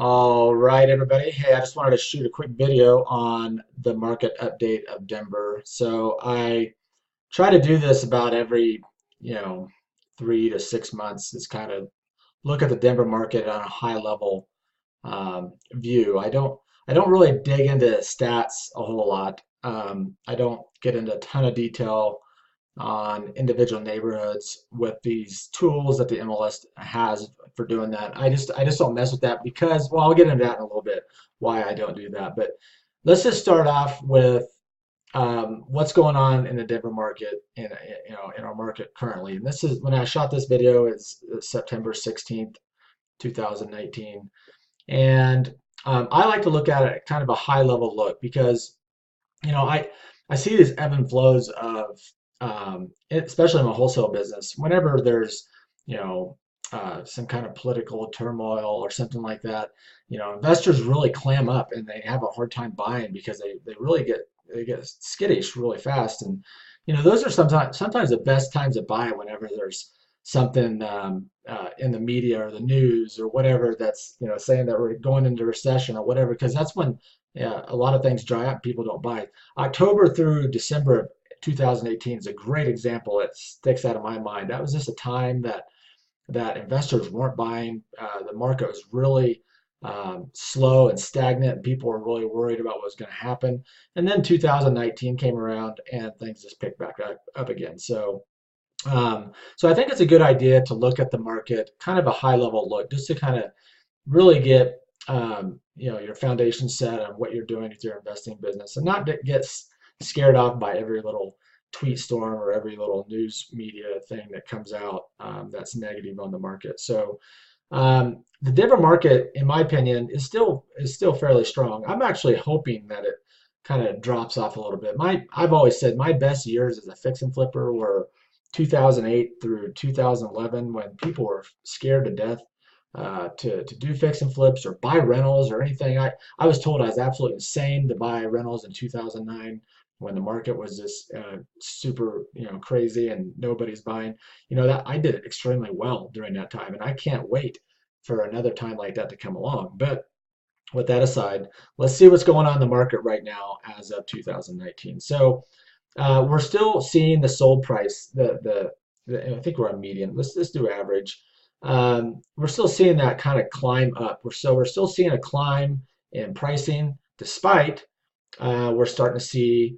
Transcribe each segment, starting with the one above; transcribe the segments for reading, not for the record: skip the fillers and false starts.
All right, everybody. Hey, I just wanted to shoot a quick video on the market update of Denver. So I try to do this about every, you know, 3 to 6 months. Is kind of look at the Denver market on a high level view. I don't really dig into stats a whole lot. I don't get into a ton of detail on individual neighborhoods with these tools that the MLS has for doing that. I just don't mess with that because, well, I'll get into that in a little bit why I don't do that. But let's just start off with what's going on in the Denver market in our market currently. And this is when I shot this video. It's September 16th, 2019, and I like to look at it kind of a high level look because I see these ebb and flows of especially in my wholesale business. Whenever there's you know some kind of political turmoil or something like that, investors really clam up and they have a hard time buying because they really get skittish really fast. And those are sometimes the best times to buy whenever there's something in the media or the news or whatever that's saying that we're going into recession or whatever, because that's when a lot of things dry up, people don't buy. October through December of 2018 is a great example that sticks out of my mind. That was just a time that investors weren't buying. The market was really slow and stagnant, and people were really worried about what was going to happen. And then 2019 came around, and things just picked back up again. So I think it's a good idea to look at the market, kind of a high level look, just to kind of really get your foundation set on what you're doing with your investing business, and not get scared off by every little tweet storm or every little news media thing that comes out that's negative on the market. So the Denver market, in my opinion, is still fairly strong. I'm actually hoping that it kind of drops off a little bit. I've always said my best years as a fix and flipper were 2008 through 2011, when people were scared to death to do fix and flips or buy rentals or anything. I was told I was absolutely insane to buy rentals in 2009 when the market was just super crazy and nobody's buying. That I did extremely well during that time, and I can't wait for another time like that to come along. But with that aside, let's see what's going on in the market right now as of 2019. So we're still seeing the sold price. I think we're on median. Let's do average. We're still seeing that kind of climb up. We're still seeing a climb in pricing, despite we're starting to see.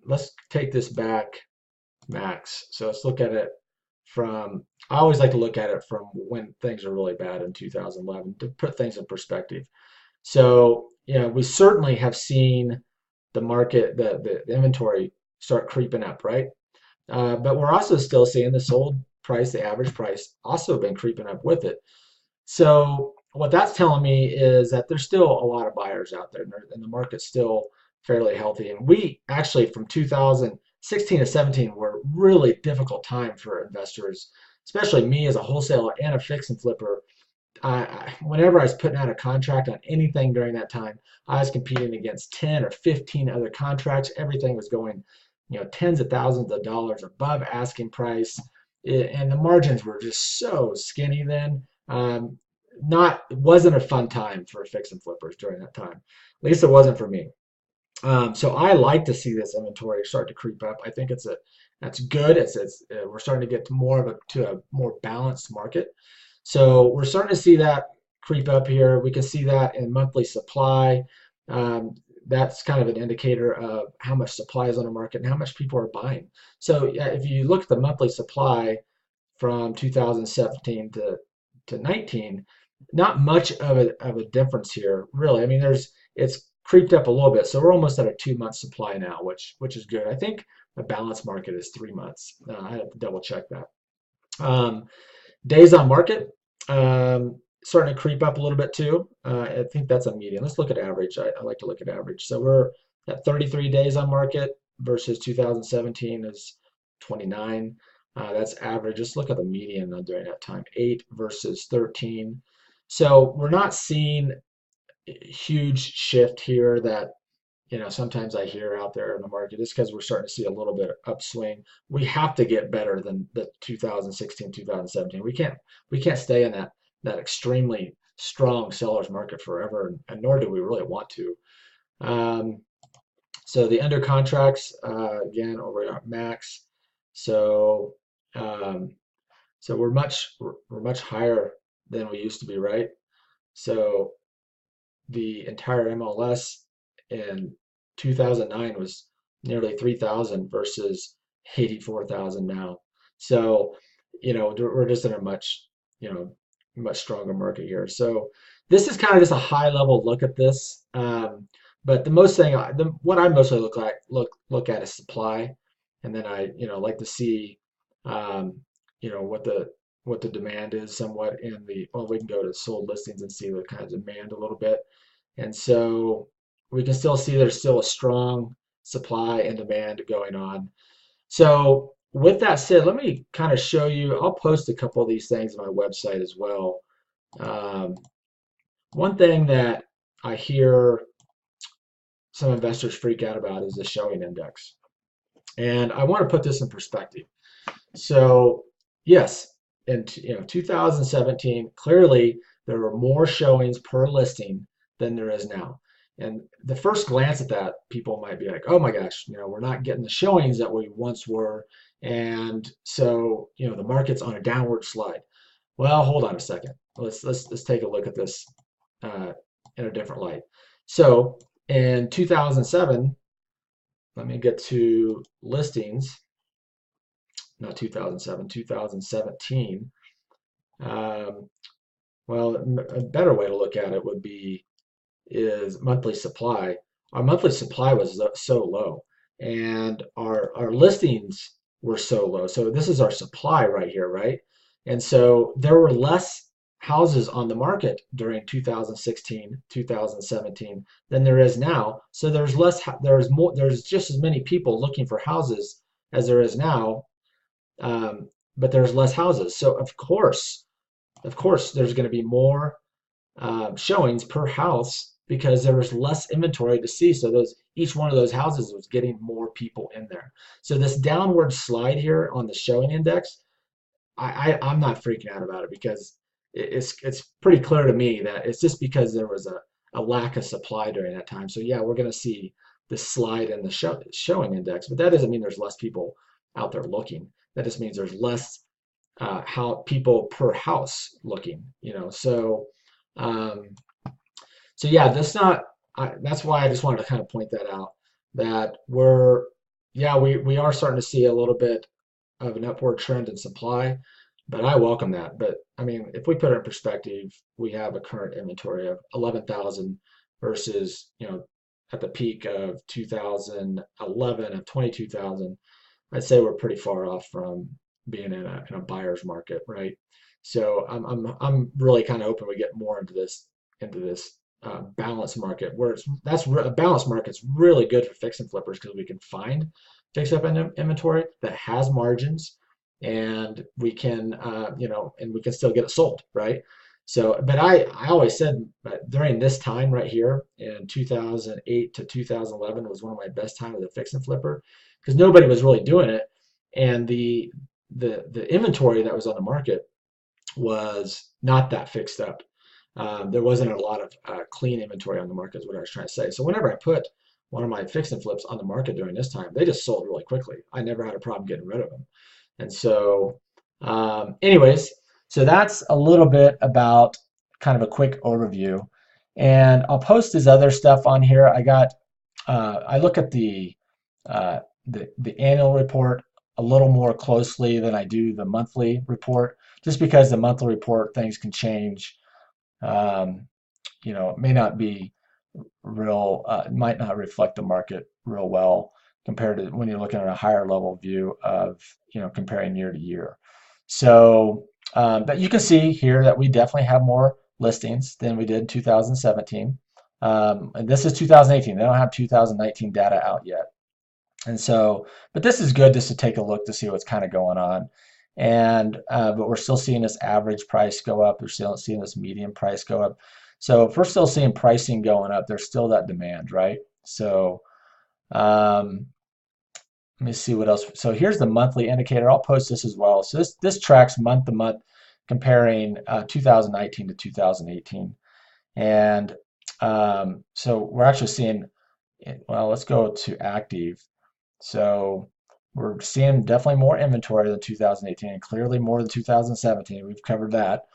Let's take this back, max. So let's look at it from. I always like to look at it from when things are really bad in 2011 to put things in perspective. So we certainly have seen the market, the inventory start creeping up, right? But we're also still seeing the sold price, the average price, also been creeping up with it. So what that's telling me is that there's still a lot of buyers out there, and the market's still fairly healthy. And we actually, from 2016 to 17, were a really difficult time for investors, especially me as a wholesaler and a fix and flipper. Whenever I was putting out a contract on anything during that time, I was competing against 10 or 15 other contracts. Everything was going, tens of thousands of dollars above asking price, and the margins were just so skinny then. Not It wasn't a fun time for fix and flippers during that time. At least it wasn't for me. So I like to see this inventory start to creep up. I think that's good. We're starting to get to a more balanced market. So we're starting to see that creep up here. We can see that in monthly supply. That's kind of an indicator of how much supply is on the market and how much people are buying. So yeah, if you look at the monthly supply from 2017 to 19, not much of a difference here, really. I mean, it's creeped up a little bit, so we're almost at a 2 month supply now, which is good. I think a balanced market is 3 months. I have to double check that. Um, Days on market, starting to creep up a little bit too. I think that's a median. Let's look at average. I like to look at average. So we're at 33 days on market versus 2017 is 29. That's average. Just look at the median during that time, 8 versus 13. So we're not seeing a huge shift here that sometimes I hear out there in the market. Just because we're starting to see a little bit of upswing. We have to get better than the 2016, 2017. We can't stay in that extremely strong seller's market forever, and nor do we really want to. Um, so the under contracts, again, over at max. So um, so we're much higher than we used to be, right? So the entire MLS in 2009 was nearly 3,000 versus 84,000 now. So, we're just in a you know, much stronger market here. So this is kind of just a high level look at this. But the most thing, what I mostly look at is supply, and then like to see, um, what the demand is somewhat in well, we can go to sold listings and see the kind of demand a little bit. And so we can still see there's still a strong supply and demand going on. So with that said, let me kind of show you, I'll post a couple of these things on my website as well. Um, One thing that I hear some investors freak out about is the showing index. And I want to put this in perspective. So yes, in 2017, clearly there were more showings per listing than there is now. And the first glance at that, people might be like, "Oh my gosh, we're not getting the showings that we once were." And so, the market's on a downward slide. Well, hold on a second. Let's take a look at this uh, in a different light. So in 2007, let me get to listings, not 2007, 2017. Um, well, a better way to look at it would be is monthly supply. Our monthly supply was so low, and our listings were so low. So this is our supply right here, right? And so there were less houses on the market during 2016, 2017 than there is now. So there's just as many people looking for houses as there is now, but there's less houses. So of course, there's going to be more showings per house because there was less inventory to see. So each one of those houses was getting more people in there. So this downward slide here on the showing index, I'm not freaking out about it because it's pretty clear to me that it's just because there was a lack of supply during that time. So yeah, we're going to see this slide in the showing index, but that doesn't mean there's less people out there looking. That just means there's less how people per house looking, um, so yeah, that's why I just wanted to kind of point that out that yeah, we are starting to see a little bit of an upward trend in supply, but I welcome that. But I mean, if we put it in perspective, we have a current inventory of 11,000 versus, at the peak of 2011 of 22,000. I'd say we're pretty far off from being in a buyer's market, right? So I'm really kind of hoping we get more into this balanced market where a balanced market's really good for fix and flippers because we can find fix up inventory that has margins, and we can and we can still get it sold, right? So, but I always said that during this time right here in 2008 to 2011 was one of my best times as a fix and flipper because nobody was really doing it, and the inventory that was on the market was not that fixed up. There wasn't a lot of clean inventory on the market, is what I was trying to say. So whenever I put one of my fix and flips on the market during this time, they just sold really quickly. I never had a problem getting rid of them. And so, anyways, so that's a little bit about kind of a quick overview. And I'll post this other stuff on here. I look at the annual report a little more closely than I do the monthly report, just because the monthly report things can change. Um, it may not be it might not reflect the market real well compared to when you're looking at a higher level view of, comparing year to year. So, but you can see here that we definitely have more listings than we did in 2017. And this is 2018. They don't have 2019 data out yet. And so, but this is good just to take a look to see what's kind of going on. And but we're still seeing this average price go up. We're still seeing this median price go up. So if we're still seeing pricing going up, there's still that demand, right? So um, let me see what else. So here's the monthly indicator. I'll post this as well. So this tracks month to month comparing 2019 to 2018. And so we're actually seeing, well, let's go to active. So we're seeing definitely more inventory than 2018 and clearly more than 2017. We've covered that.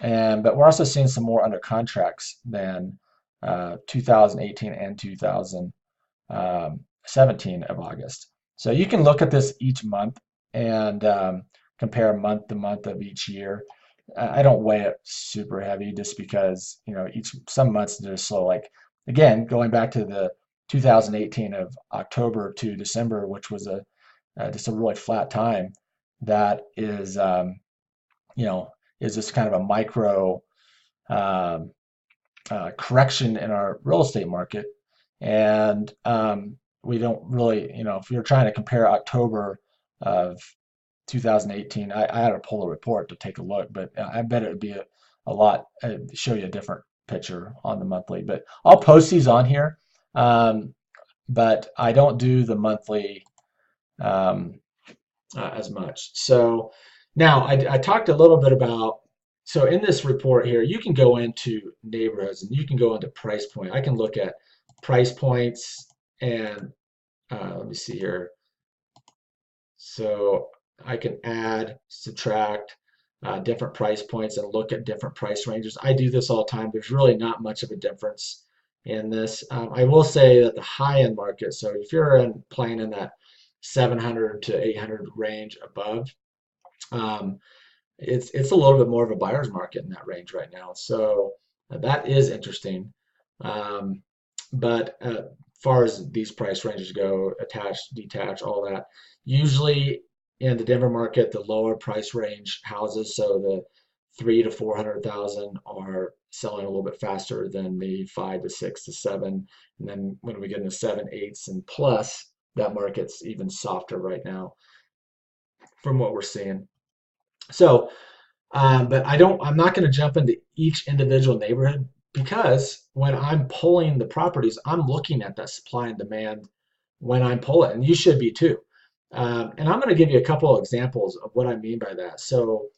But we're also seeing some more under contracts than 2018 and 2017 of August. So you can look at this each month and compare month to month of each year. I don't weigh it super heavy just because, some months are slow. Like again, going back to the 2018 of October to December, which was just a really flat time. That is, you know, is just kind of a micro um, correction in our real estate market. And we don't really, if you're trying to compare October of 2018, I had to pull a report to take a look, but I bet it would be a lot, show you a different picture on the monthly. But I'll post these on here, but I don't do the monthly um, as much. So now I talked a little bit about, so in this report here, you can go into neighborhoods and you can go into price point. I can look at price points and let me see here. So I can add, subtract different price points and look at different price ranges. I do this all the time. There's really not much of a difference in this. I will say that the high-end market, so if you're playing in that 700 to 800 range above, um, it's a little bit more of a buyer's market in that range right now. So that is interesting. Um, but far as these price ranges go, attached, detached, all that, usually in the Denver market, the lower price range houses, so the 3 to 400,000, are selling a little bit faster than the 5 to 6 to 7. And then when we get into 7, 8s and plus, that market's even softer right now from what we're seeing. So, but I'm not going to jump into each individual neighborhood because when I'm pulling the properties, I'm looking at that supply and demand when I'm pulling, and you should be too. And I'm going to give you a couple of examples of what I mean by that. So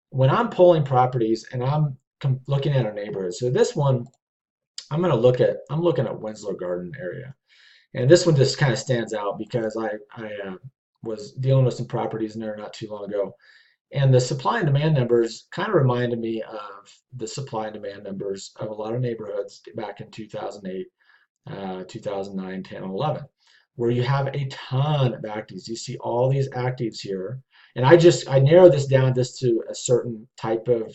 when I'm pulling properties and I'm looking at a neighborhood, so this one I'm looking at Winslow Garden area, and this one just kind of stands out because I was dealing with some properties in there not too long ago. And the supply and demand numbers kind of reminded me of the supply and demand numbers of a lot of neighborhoods back in 2008, 2009, 10, and 11, where you have a ton of actives. You see all these actives here. And I narrowed this down just to a certain type of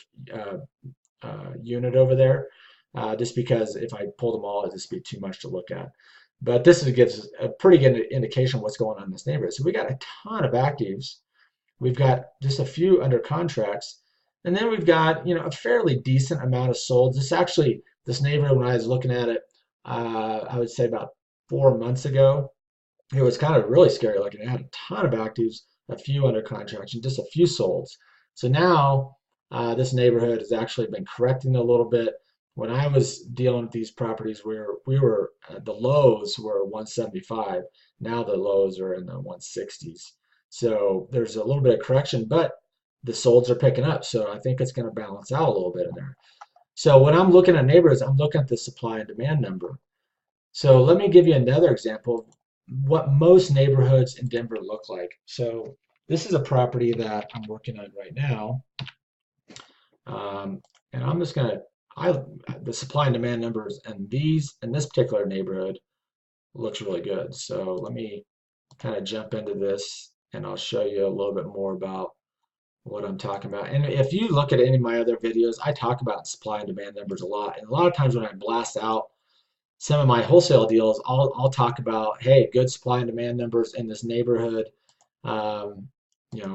unit over there, just because if I pulled them all, it'd just be too much to look at. But this gives a pretty good indication of what's going on in this neighborhood. So we got a ton of actives. We've got just a few under contracts, and then we've got a fairly decent amount of solds. This neighborhood, when I was looking at it, I would say about 4 months ago, it was kind of really scary looking. It had a ton of actives, a few under contracts, and just a few solds. So now this neighborhood has actually been correcting a little bit. When I was dealing with these properties, we were the lows were 175. Now the lows are in the 160s. So there's a little bit of correction, but the solds are picking up. So I think it's going to balance out a little bit in there. So when I'm looking at neighborhoods, I'm looking at the supply and demand number. So let me give you another example of what most neighborhoods in Denver look like. So this is a property that I'm working on right now. And I'm just going to, the supply and demand numbers and in this particular neighborhood looks really good. So let me kind of jump into this and I'll show you a little bit more about what I'm talking about. And if you look at any of my other videos, I talk about supply and demand numbers a lot. And a lot of times when I blast out some of my wholesale deals, I'll talk about, hey, good supply and demand numbers in this neighborhood,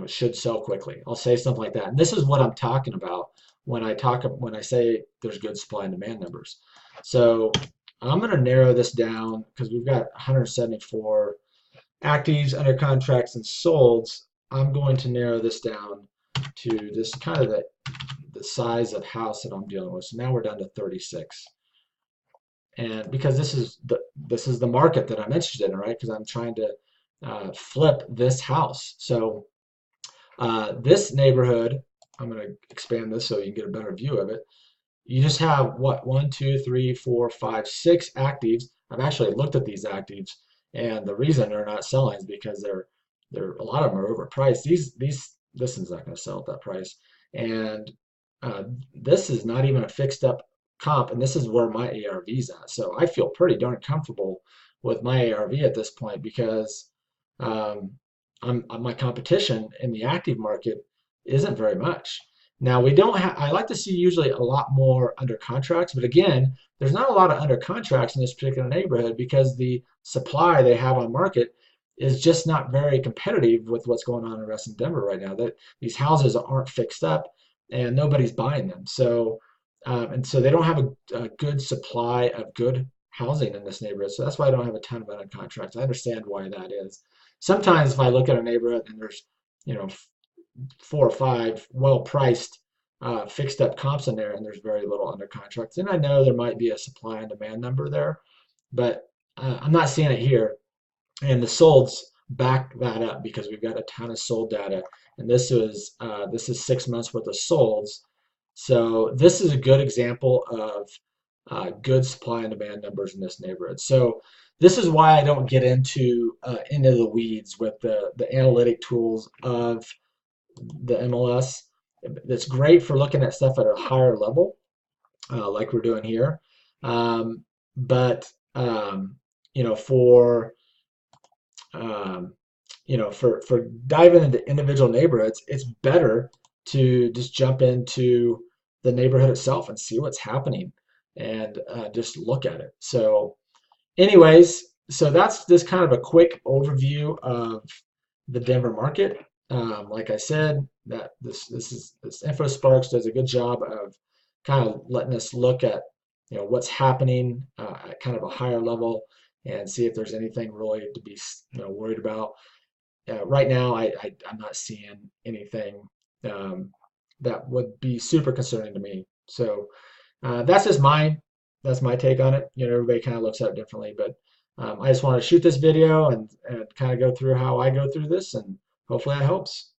should sell quickly. I'll say something like that. And this is what I'm talking about when I say there's good supply and demand numbers. So I'm going to narrow this down because we've got 174 actives under contracts and solds. I'm going to narrow this down to this kind of the size of house that I'm dealing with. So now we're down to 36. And because this is the market that I'm interested in, right? Because I'm trying to flip this house. So this neighborhood I'm going to expand this so you can get a better view of it. You just have what, one, two, three, four, five, six actives. I've actually looked at these actives, and the reason they're not selling is because they're a lot of them are overpriced. This one's not going to sell at that price, and uh, this is not even a fixed up comp, and this is where my ARV is at. So I feel pretty darn comfortable with my ARV at this point because um, my competition in the active market isn't very much. Now we don't have, I like to see usually a lot more under contracts, but again, there's not a lot of under contracts in this particular neighborhood because the supply they have on market is just not very competitive with what's going on in the rest of Denver right now. That these houses aren't fixed up and nobody's buying them. So, and so they don't have a good supply of good housing in this neighborhood. So that's why I don't have a ton of under contracts. I understand why that is. Sometimes if I look at a neighborhood and there's, you know, four or five well-priced fixed up comps in there and there's very little under contract, then I know there might be a supply and demand number there, but I'm not seeing it here. And the solds back that up because we've got a ton of sold data, and this is 6 months worth of solds. So this is a good example of good supply and demand numbers in this neighborhood. So this is why I don't get into the weeds with the analytic tools of the MLS. That's great for looking at stuff at a higher level, like we're doing here. But you know, um, for diving into individual neighborhoods, it's better to just jump into the neighborhood itself and see what's happening and just look at it. So, anyways, so that's just kind of a quick overview of the Denver market. Like I said, that this InfoSparks does a good job of kind of letting us look at what's happening at kind of a higher level and see if there's anything really to be worried about. Right now, I'm not seeing anything um, that would be super concerning to me. So that's just that's my take on it. Everybody kind of looks at it differently, but I just want to shoot this video and kind of go through how I go through this, and hopefully that helps.